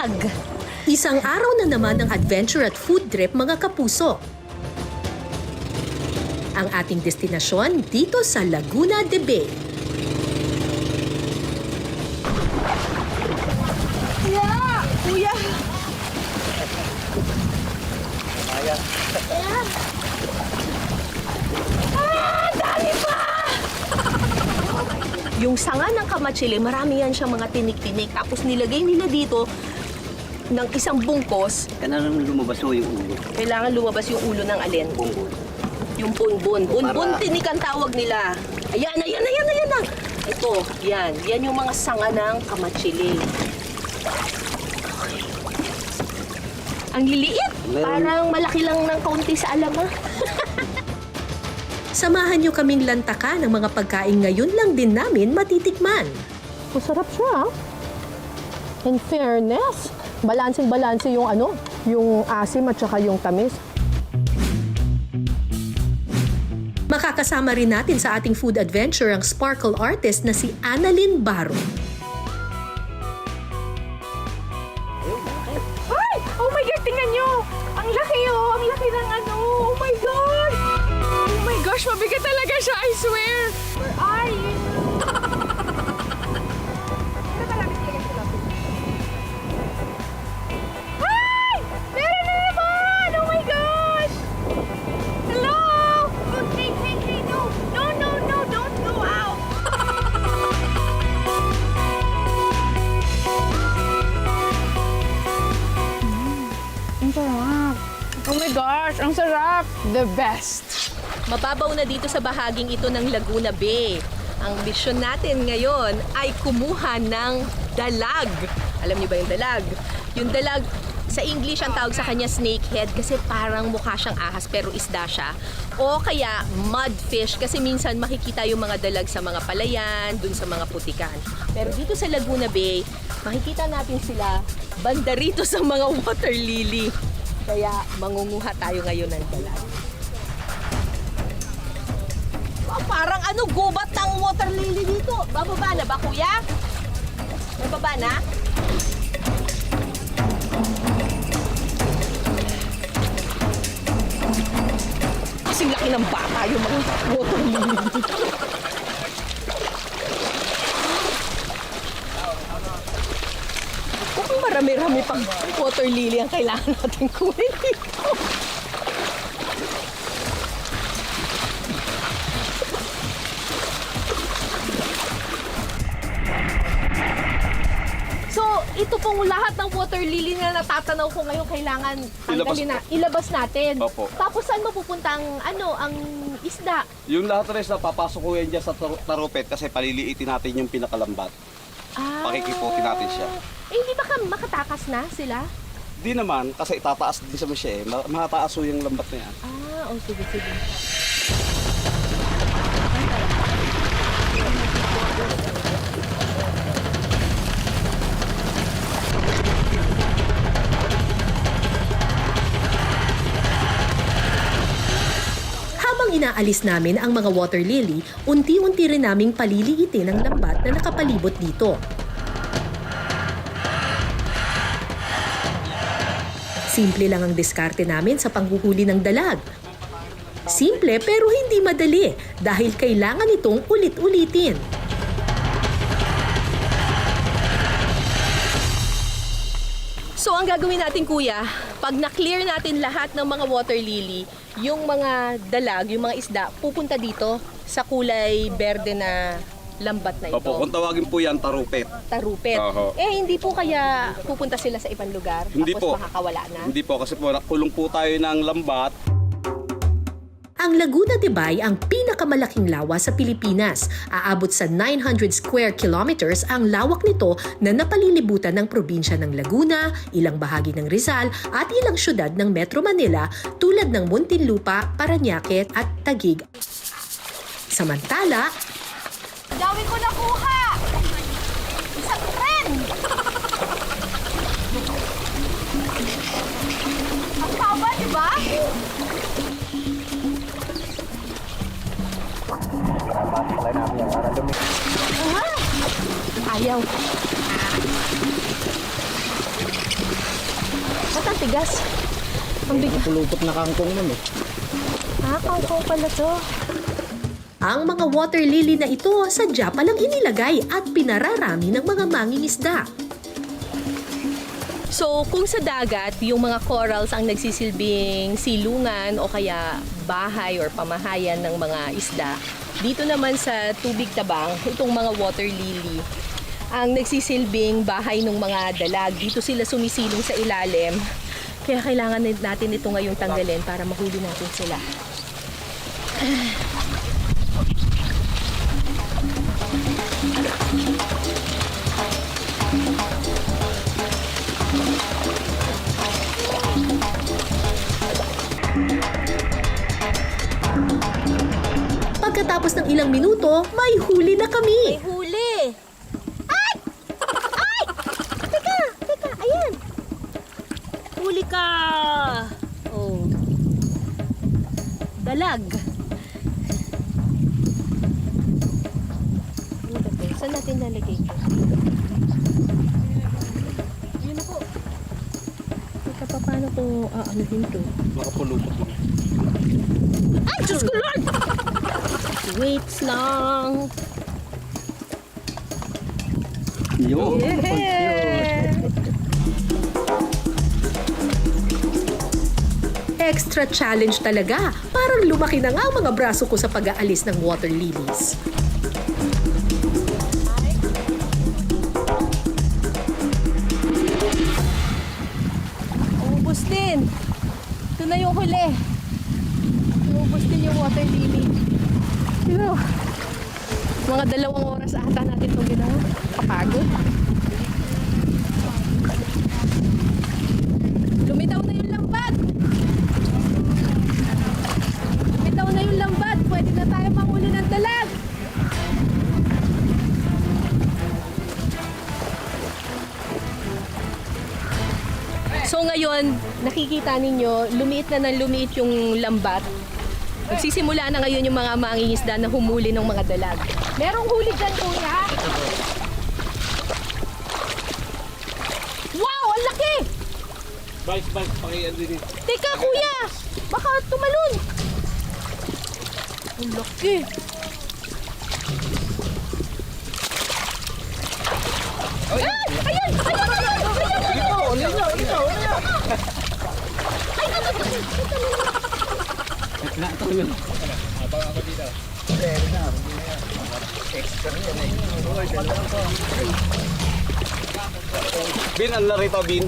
dalag. Isang araw na naman ng adventure at food trip mga kapuso. Ang ating destinasyon dito sa Laguna de Bay. Kuya! Dami pa! Yung sanga ng kamatsili, marami yan siyang mga tinik-tinik. Tapos nilagay nila dito ng isang bungkos. Kailangan lumabas mo yung ulo. Kailangan lumabas yung ulo ng alin? Bungo. Yung bunbun. Bunbun Para- tinik ang tawag nila. Ayan na. Ito, yan. Yan yung mga sanga ng kamatsili. Ang liliit. Meron- Parang malaki lang ng kaunti sa alama. Samahan niyo kaming lantakan ng mga pagkain ngayon lang din namin matitikman. Masarap siya. In fairness, balanseng-balanse yung yung asim at saka yung tamis. Makakasama rin natin sa ating food adventure ang sparkle artist na si Annalyn Baro. Ay! Oh my God, tingnan nyo! Ang laki Ang laki ng Oh my God! Oh my gosh, mabigat talaga siya, I swear! Where are you? Ay! Meron na naman! Oh my gosh! Hello! Oh, hey, no! No, don't go out! Ang sarap! Oh my gosh, ang sarap! The best! Mababaw na dito sa bahaging ito ng Laguna Bay. Ang misyon natin ngayon ay kumuha ng dalag. Alam niyo ba yung dalag? Yung dalag, sa English ang tawag sa kanya snakehead kasi parang mukha siyang ahas pero isda siya. O kaya mudfish kasi minsan makikita yung mga dalag sa mga palayan, dun sa mga putikan. Pero dito sa Laguna Bay, makikita natin sila banda rito sa mga water lily. Kaya mangunguha tayo ngayon ng dalag. Parang gubat ng water lily dito. Bababa na ba, kuya? Bababa na? Kasing laki ng bata yung mga water lily dito. Kung marami-rami pang water lily ang kailangan natin kunin dito. Ito pong lahat ng water lily na natatanaw ko ngayon kailangan tanggalin ilabas natin. Opo. Tapos saan mapupunta ang isda? Yung lahat rin na papasok ko yan dyan sa tarupet kasi paliliitin natin yung pinakalambat. Pakikiputin natin siya. Hindi ba makatakas na sila? Di naman, kasi itataas din sa siya eh. Mataas yung lambat na yan. Sige. Habang inaalis namin ang mga water lily, unti-unti rin naming paliliitin ang lambat na nakapalibot dito. Simple lang ang diskarte namin sa panghuhuli ng dalag. Simple pero hindi madali dahil kailangan itong ulit-ulitin. So ang gagawin natin kuya, pag na-clear natin lahat ng mga water lily, yung mga dalag, yung mga isda, pupunta dito sa kulay berde na lambat na ito. Opo, kung tawagin po yan, tarupet. Tarupet. Oho. Hindi po kaya pupunta sila sa ibang lugar? Hindi tapos po. makakawala na? Hindi po, kasi po kulong po tayo ng lambat. Ang Laguna de Bay ang pinakamalaking lawa sa Pilipinas. Aabot sa 900 square kilometers ang lawak nito na napalilibutan ng probinsya ng Laguna, ilang bahagi ng Rizal at ilang syudad ng Metro Manila tulad ng Muntinlupa, Parañaque at Taguig. Samantala, Dami ko nakuha! Isang tren! Ang taba, di ba? Ayaw. tigas. Ang bigat. Pulupot na kangkong nun eh. Kangkong pala to. Ang mga water lily na ito sadya palang inilagay at pinararami ng mga mangingisda. So, kung sa dagat, yung mga corals ang nagsisilbing silungan o kaya bahay or pamahayan ng mga isda, dito naman sa tubig tabang, itong mga water lily, ang nagsisilbing bahay ng mga dalag. Dito sila sumisilong sa ilalim. Kaya kailangan natin ito ngayong tanggalin para mahuli natin sila. Pagkatapos ng ilang minuto, may huli na kami. Huli! Ay! Ay! Teka! Ayan! Huli ka! Oh. Dalag. Saan natin nalagay ito? Yun ako. Teka, paano ko aanuhin to? Nakapulupot lang. Ay! Diyos ko Lord! Wait lang. Yo! Extra challenge talaga. Parang lumaki na nga ang mga braso ko sa pag-aalis ng water lilies. Ubus din. Ito na yung huli. Ubus din yung water lily. Pero, mga 2 oras ata natin itong ginawa. Kapagod. Lumitaw na yung lambat. Lumitaw na yung lambat. Pwede na tayo manghuli ng dalag. So ngayon, nakikita ninyo, lumiit na ng lumiit yung lambat. Magsisimula na ngayon yung mga mangingisda na humuli ng mga dalag. Merong huli dyan, kuya! Wow! Ang laki! Vice, pakiyan din. Teka, kuya! Baka tumalon! Ang laki! Ayan! Ayan! Bin, ang larito, Bin.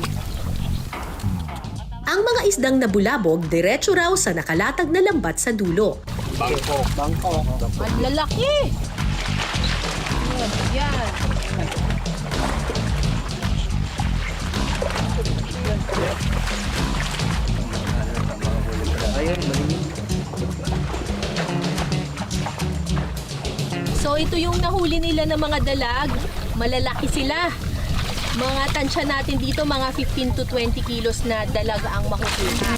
Ang mga isdang nabulabog, diretso raw sa nakalatag na lambat sa dulo. Bangkok. Ang lalaki! Yan. So ito yung nahuli nila ng mga dalag. Malalaki sila. Mga tansya natin dito, mga 15 to 20 kilos na dalag ang makukuha.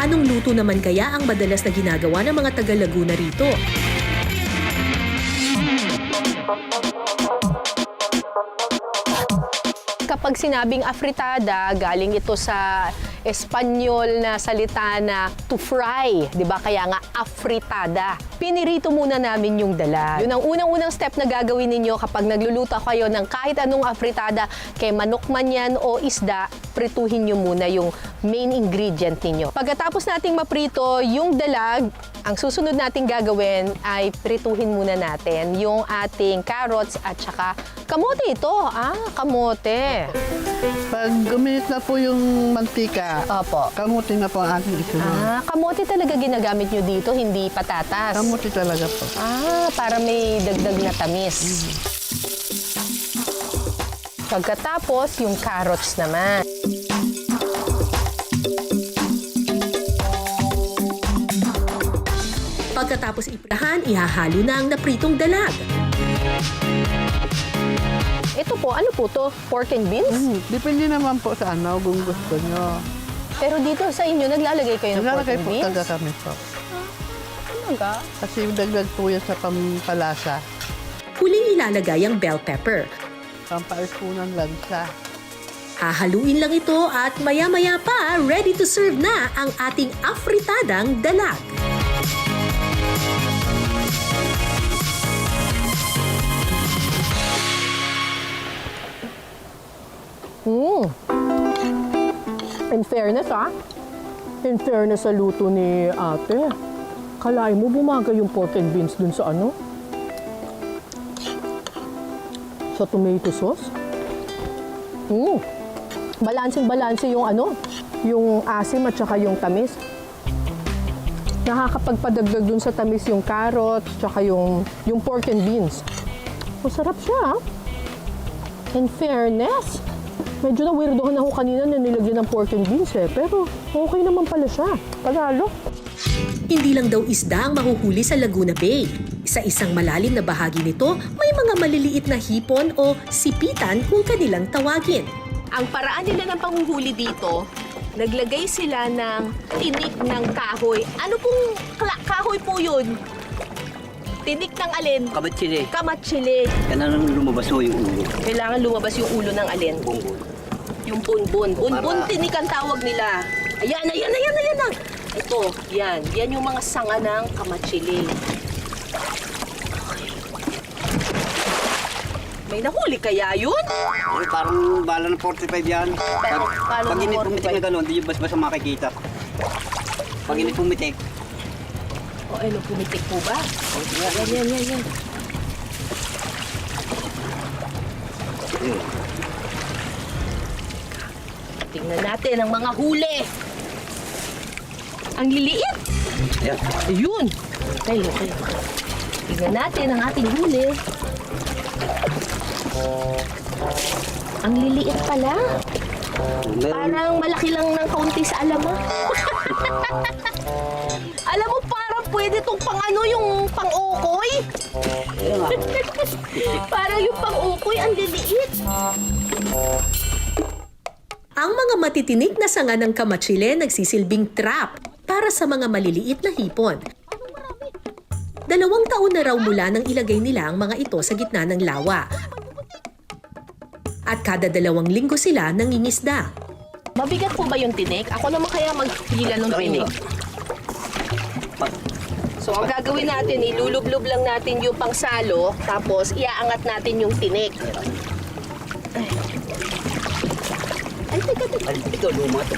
Anong luto naman kaya ang madalas na ginagawa ng mga taga-Laguna rito? Kapag sinabing afritada, galing ito sa Espanyol na salita na to fry, 'di ba? Kaya nga afritada. Pinirito muna namin yung dalag. Yun ang unang-unang step na gagawin ninyo kapag nagluluto kayo ng kahit anong afritada, kay manok man yan o isda, prituhin nyo muna yung main ingredient ninyo. Pagkatapos nating maprito yung dalag, ang susunod nating gagawin ay prituhin muna natin yung ating carrots at saka kamote ito. Kamote. Pag guminit na po yung mantika, Opo. kamuti na po ang ating isunod. Kamote talaga ginagamit nyo dito, hindi patatas. Kamuti talaga po. Para may dagdag na tamis. Pagkatapos, yung carrots naman. Pagkatapos iprahan, ihahalo na ang napritong dalag. Ito po, ano po to? Pork and beans? Depende naman po sa ano, kung gusto nyo. Pero dito sa inyo, naglalagay kayo ng pork Naglalagay and po beans? talaga kami po. Talaga? Kasi dagdag po yan sa pampalasa. Huling ilalagay ang bell pepper. Pampais po ng lansa. Hahaluin lang ito at maya-maya pa ready to serve na ang ating afritadang dalag. In fairness in fairness sa luto ni ate, kalain mo bumaga yung pork and beans dun sa sa tomato sauce. Balanseng-balanse yung yung asim at saka yung tamis. Nakakapagpadagdag dun sa tamis yung carrots, tsaka yung pork and beans. Masarap siya. In fairness, medyo na-weirdohan ako kanina na nilagyan ng pork and beans pero okay naman pala siya. Pagalo. Hindi lang daw isda ang mahuhuli sa Laguna Bay. Sa isang malalim na bahagi nito, may mga maliliit na hipon o sipitan kung kanilang tawagin. Ang paraan nila ng panghuhuli dito, naglagay sila ng tinik ng kahoy. Ano pong kahoy po yun? Tinik ng alin? Kamatsili. Kamatsili. Kailangan lumabas mo yung ulo. Kailangan lumabas yung ulo ng alin? Bongbong. Yung bunbun. Bunbun Para- tinik ang tawag nila. Ayan. Ito, yan. Yan yung mga sanga ng kamatsili. May nahuli kaya yun? Eh, parang bala ng 45 yan. Paano Pag init 45? pumitik na gano'n, di yung bas-basa makikita. Pag init pumitik, O ano, pumitik po ba? Yan. yun. Tingnan natin ang mga huli. Ang liliit. Ayan. Ayun. Okay. Tingnan natin ang ating huli. Ang liliit pala. Meron. Parang malaki lang ng kaunti sa alamang. Alam mo, parang pwede itong yung pang-ukoy. Ayan nga. Parang yung pang-ukoy, ang liliit. Ang mga matitinik na sanga ng kamatsile nagsisilbing trap para sa mga maliliit na hipon. 2 taon na raw mula nang ilagay nila ang mga ito sa gitna ng lawa. At kada 2 linggo sila nangingisda. Mabigat po ba yung tinik? Ako naman kaya maghila ng tinik. So ang gagawin natin, ilulublob lang natin yung pangsalo, tapos iaangat natin yung tinik. Ay, teka. Ito, luma ito.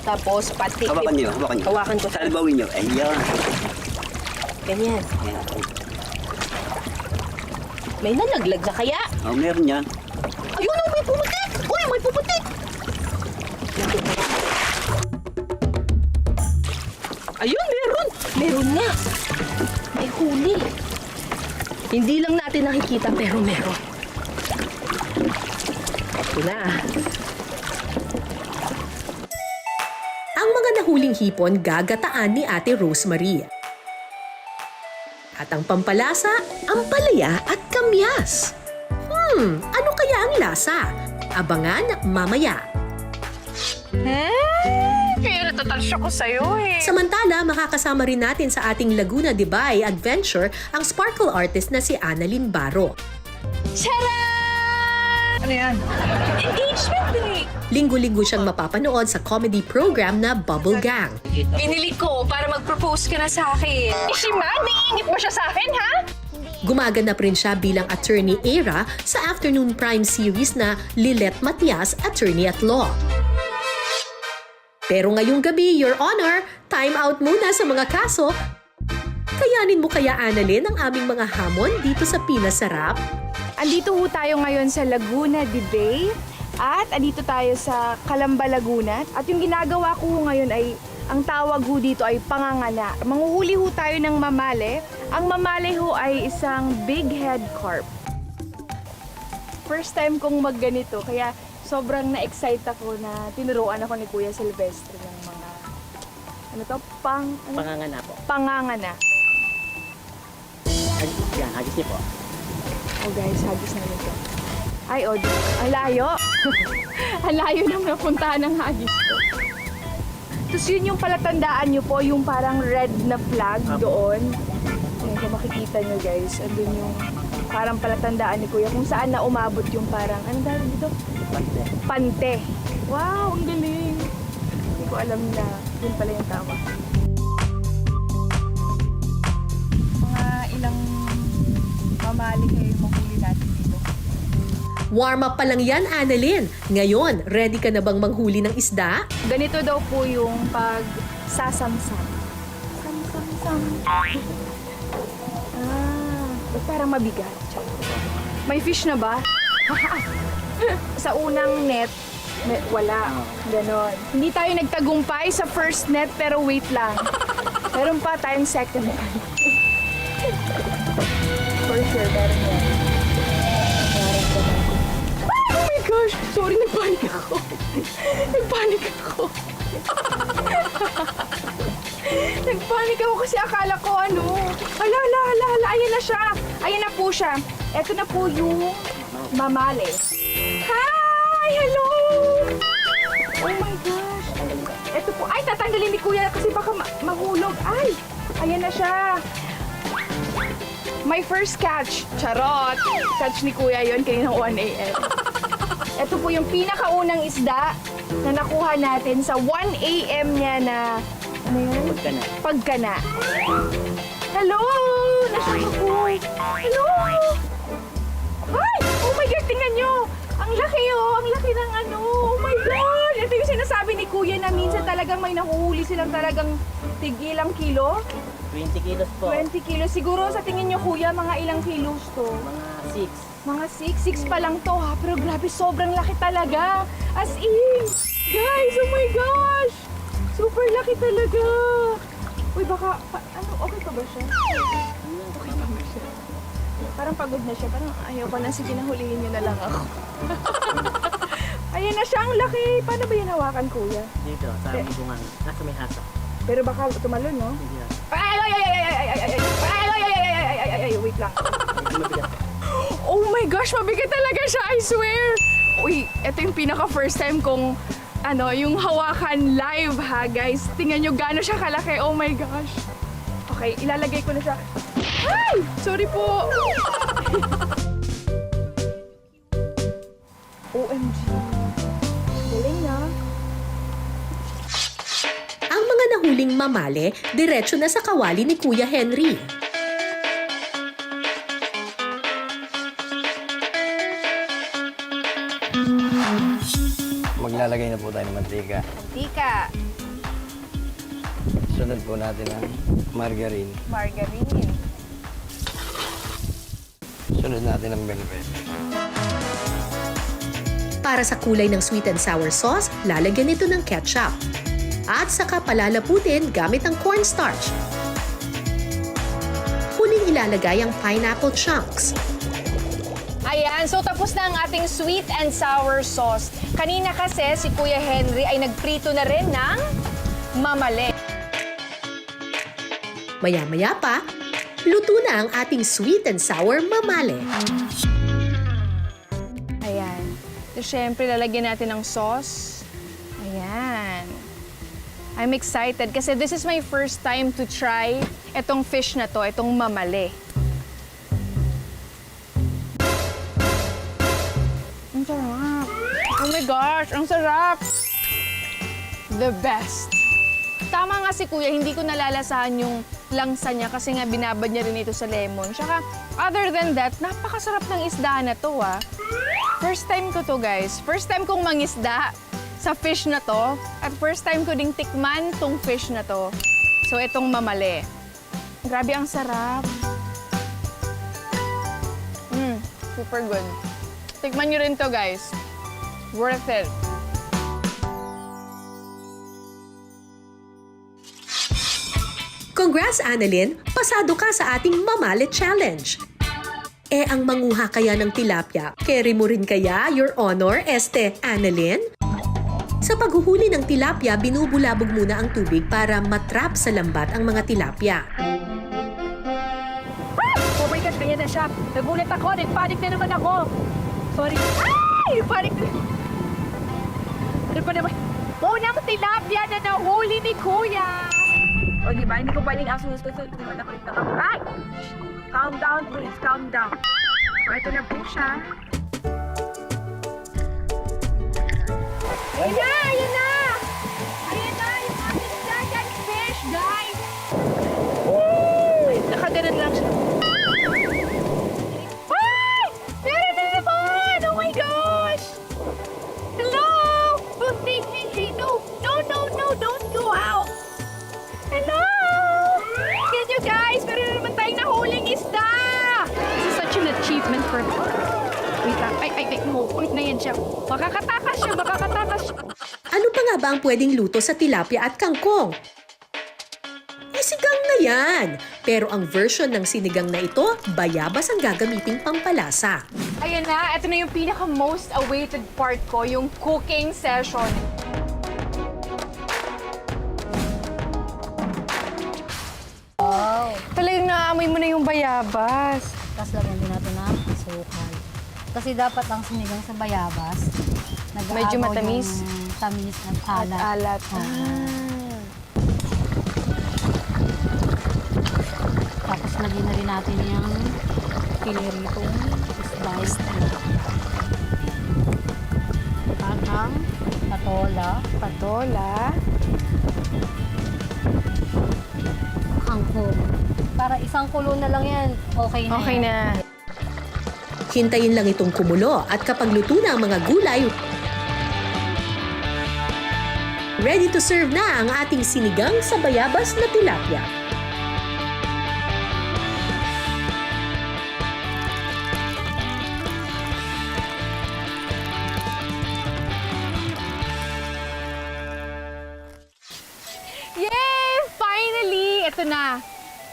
Tapos pati. Hawakan niyo. Hawakan ko. Salbawin niyo. Ayan. Ganyan. Ayan. May nalaglag na kaya? Oh, meron yan. Ayun, may puputik! Uy, may puputik! Ayun, meron! Meron nga! May huli. Hindi lang natin nakikita, pero meron. Ito na. Ang mga nahuling hipon gagataan ni Ate Rosemary. At ang pampalasa, ampalaya at kamyas. Ano kaya ang lasa? Abangan mamaya. Kaya natatansya ko sa'yo Samantala, makakasama rin natin sa ating Laguna de Bay adventure ang sparkle artist na si Annalyn Baro. Charan! Ano yan? Engagement ring! Linggo-linggo siyang mapapanood sa comedy program na Bubble Gang. Pinili ko para mag-propose ka na sa akin. Ishima, naiingit mo siya sa akin, ha? Gumaganap rin siya bilang attorney Era sa afternoon prime series na Lilet Matias, Attorney at Law. Pero ngayong gabi, Your Honor, time out muna sa mga kaso. Kayanin mo kaya, Annalyn, ang aming mga hamon dito sa Pinasarap? Andito ho tayo ngayon sa Laguna de Bay at andito tayo sa Calamba, Laguna. At yung ginagawa ko ho ngayon ay, ang tawag ho dito ay pangangana. Manguhuli ho tayo ng mamale. Ang mamale ho ay isang big head carp. First time kong magganito, kaya sobrang na-excite ako na tinuruan ako ni Kuya Silvestre ng mga, Pangangana po. pangangana. Yan, hagis niyo po. Oh guys, hagis na nito. Ay, ang layo. Ang layo nang napuntahan ng hagis ko. Tapos yun yung palatandaan nyo po, yung parang red na flag doon. Ayan, kung makikita nyo guys, andun yung parang palatandaan ni Kuya kung saan na umabot yung parang, ano dahil dito? Pante. Pante. Wow, ang galing. Hindi ko alam na yun pala yung tama. Mga ilang mamali kayo yung mahuli natin dito. Warm up pa lang yan, Annalyn. Ngayon, ready ka na bang manghuli ng isda? Ganito daw po yung pag-sasamsam. Sam-sam-sam. Parang mabigat. May fish na ba? Sa unang net, wala. Ganon. Hindi tayo nagtagumpay sa first net, pero wait lang. Meron pa tayong second net. For sure, meron yan. Oh my gosh! Sorry, nagpanik ako. Nagpanik ako. Nagpanik ako kasi akala ko ano. Hala, ayan na siya. Ayan na po siya. Ito na po yung mamali. Hi! Hello! Oh my gosh. Ito po. Ay, tatanggalin ni Kuya kasi baka mahulog. Ay! Ayan na siya. My first catch. Charot! Catch ni Kuya yon kaninang 1 a.m. Ito po yung pinakaunang isda na nakuha natin sa 1 a.m. niya na ano yun? Pagkana. Hello! Nasaan po? Hello! Ay! Oh my God! Tingnan nyo! Ang laki oh! Ang laki ng ano! Oh my God! Ito yung sinasabi ni Kuya na minsan talagang may nahuhuli silang talagang ilang kilo? 20 kilos po. 20 kilos. Siguro sa tingin nyo Kuya, mga ilang kilos to? Mga 6. Mga 6 pa lang to ha. Pero grabe, sobrang laki talaga. As in! Guys, oh my gosh! Super laki talaga! Uy, baka, ano, okay pa ba siya? Okay pa ba siya? Parang pagod na siya. Parang ayaw ko na. Sige na, hulihin niyo na lang ako. Ayan na siya, ang laki. Paano ba yan hawakan, Kuya? Dito, sa aming bungang. Nasa may hasa. Pero baka tumalon, no? Hindi na. Ay, wait lang. Oh my gosh, mabigat talaga siya, I swear! Uy, ito yung pinaka first time kong ano, yung hawakan live ha, guys. Tingnan nyo gaano siya kalaki. Oh my gosh. Okay, ilalagay ko na siya. Ay! Sorry po. OMG. Galing na. Ang mga nahuling mamali, diretso na sa kawali ni Kuya Henry. Maglalagay na po tayo ng mantika. Mantika. Sunod po natin ang margarine. Margarine. Sunod natin ang bell pepper. Para sa kulay ng sweet and sour sauce, lalagyan ito ng ketchup. At saka palalaputin gamit ang cornstarch. Huling ilalagay ang pineapple chunks. Ayan, so tapos na ang ating sweet and sour sauce. Kanina kasi si Kuya Henry ay nagprito na rin ng mamali. Maya-maya pa, luto na ang ating sweet and sour mamali. Ayan. So, syempre, lalagyan natin ng sauce. Ayan. I'm excited kasi this is my first time to try itong fish na to, itong mamali. Ang sarap. Oh my gosh, ang sarap. The best. Tama nga si Kuya, hindi ko nalalasahan yung langsa niya kasi nga binabad niya rin ito sa lemon. Tsaka, other than that, napakasarap ng isda na to ah. First time ko to guys. First time kong mangisda sa fish na to. At first time ko ding tikman tong fish na to. So, itong mamali. Grabe, ang sarap. Super good. Tikman nyo rin to guys. Worth it. Congrats, Annalyn! Pasado ka sa ating Mamali Challenge! Eh, ang manguha kaya ng tilapia, carry mo rin kaya, Your Honor, Annalyn? Sa paghuhuli ng tilapia, binubulabog muna ang tubig para matrap sa lambat ang mga tilapia. Oh my gosh, ganyan na siya. Nagulat ako, nagpanik na naman ako. Sorry. Ay! Nagpanik na. Ano pa naman? Unang tilapia na nahuli ni Kuya. O diba, hindi ko pwedeng asusto. Ay! Calm down, please. Calm down. Ito na po siya. Ayan na! Ayan na! Ayan na yung ating dragon fish, guys! Nakaganan lang siya. Ay! Meron na naman! Oh my gosh! Hello! Don't take me! No! No, no, no! Don't go out! Hello! Yan you guys! Meron na naman tayong nahuling isda! This is such an achievement for me. Wait lang. Ay, umuulit na yan siya. Makakatakas siya! Makakatakas siya! Ano pa nga ba ang pwedeng luto sa tilapia at kangkong? Sinigang na yan! Pero ang version ng sinigang na ito, bayabas ang gagamiting pampalasa. Ayan na, ito na yung pinaka-most awaited part ko, yung cooking session. Talagang naamoy mo na yung bayabas. Tapos lagyan din natin ng asukal. Kasi dapat ang sinigang sa bayabas, Medyo matamis. yung tamis at alat. Alat. Tapos lagyan na rin natin yung piniritong isda. At ang patola, Patola. kangkong. Para isang kulo na lang yan, okay na Okay yan. na. Hintayin lang itong kumulo at kapag luto na ang mga gulay, ready to serve na ang ating sinigang sa bayabas na tilapia. Yay! Finally! Ito na.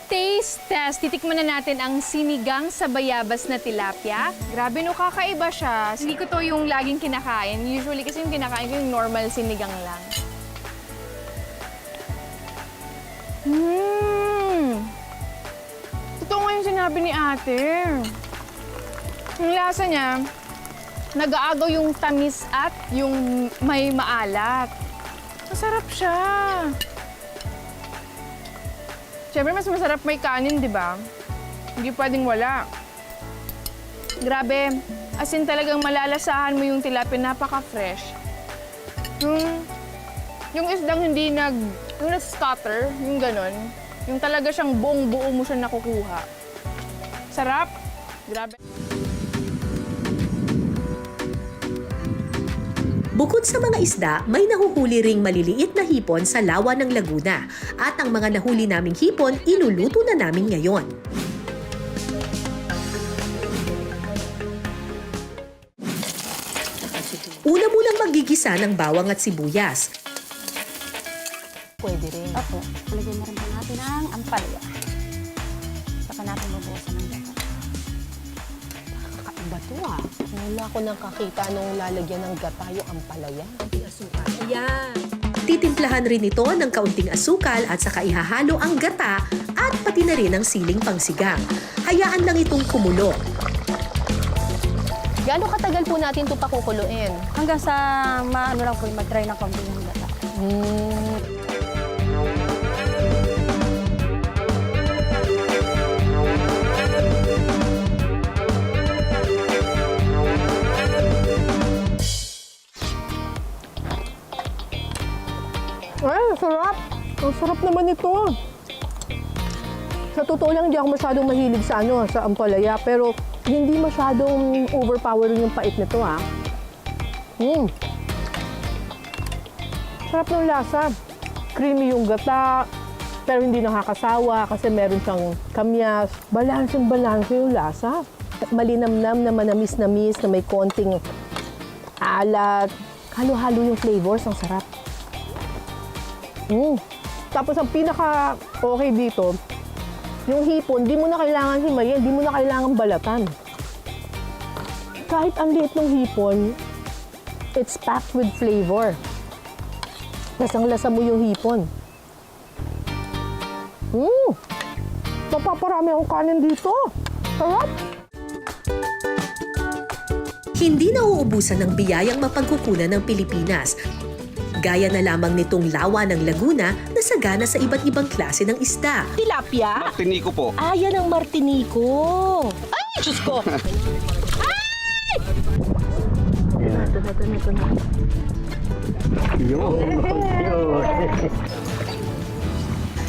Taste test. Titikman na natin ang sinigang sa bayabas na tilapia. Grabe no, kakaiba siya. Hindi ko to yung laging kinakain. Usually kasi yung kinakain ko yung normal sinigang lang. Totoo nga yung sinabi ni ate. Yung lasa niya, nag-aagaw yung tamis at yung may maalat. Masarap siya. Siyempre, mas masarap may kanin, di ba? Hindi pwedeng wala. Grabe. As in, talagang malalasahan mo yung tilapia. Napaka-fresh. Yung isdang hindi yung nag-stutter, yung ganon. Yung talaga siyang buong-buo mo siya nakukuha. Sarap. Grabe. Bukod sa mga isda, may nahuhuli ring maliliit na hipon sa lawa ng Laguna. At ang mga nahuli naming hipon, iluluto na namin ngayon. Una munang magigisa ng bawang at sibuyas. Pwede rin. Opo. Lagyan na rin po natin ang ampalaya. Saka natin bubuhusan ng gata. Kakaiba to ah. Wala ko nakakita nung lalagyan ng gata yung ampalaya. Ayan. Titimplahan rin ito ng kaunting asukal at saka ihahalo ang gata at pati na rin ang siling pangsigang. Hayaan lang itong kumulo. Gaano katagal po natin ito pakukuluin? Hanggang sa maano lang po, mag-dry ng konti yung gata. Ay, sarap! Ang sarap naman ito. Sa totoo lang, hindi ako masyadong mahilig sa sa ampalaya, pero hindi masyadong overpowering yung pait nito, ha. Sarap ng lasa. Creamy yung gata, pero hindi nakakasawa kasi meron siyang kamyas. Balanseng-balanse yung lasa. Malinamnam na manamis-namis na may konting alat. Halo-halo yung flavors, ang sarap. Tapos ang pinaka-okay dito, yung hipon, di mo na kailangan himayin, di mo na kailangan balatan. Kahit ang liit ng hipon, it's packed with flavor. Lasang-lasa mo yung hipon. Mapaparami akong kanin dito. Sarap! Hindi nauubusan ng biyayang mapagkukunan ng Pilipinas. Gaya na lamang nitong lawa ng Laguna na sagana sa iba't ibang klase ng isda. Tilapia? Martinico po. Yan ang Martinico. Ay! Diyos ko!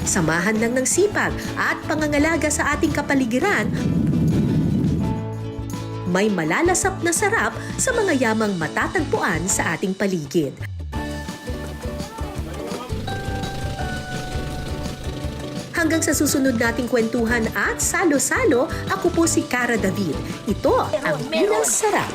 Samahan lang ng sipag at pangangalaga sa ating kapaligiran, may malalasap na sarap sa mga yamang matatagpuan sa ating paligid. Hanggang sa susunod nating kwentuhan at salo-salo, ako po si Cara David. Ito ang Pinang Sarap.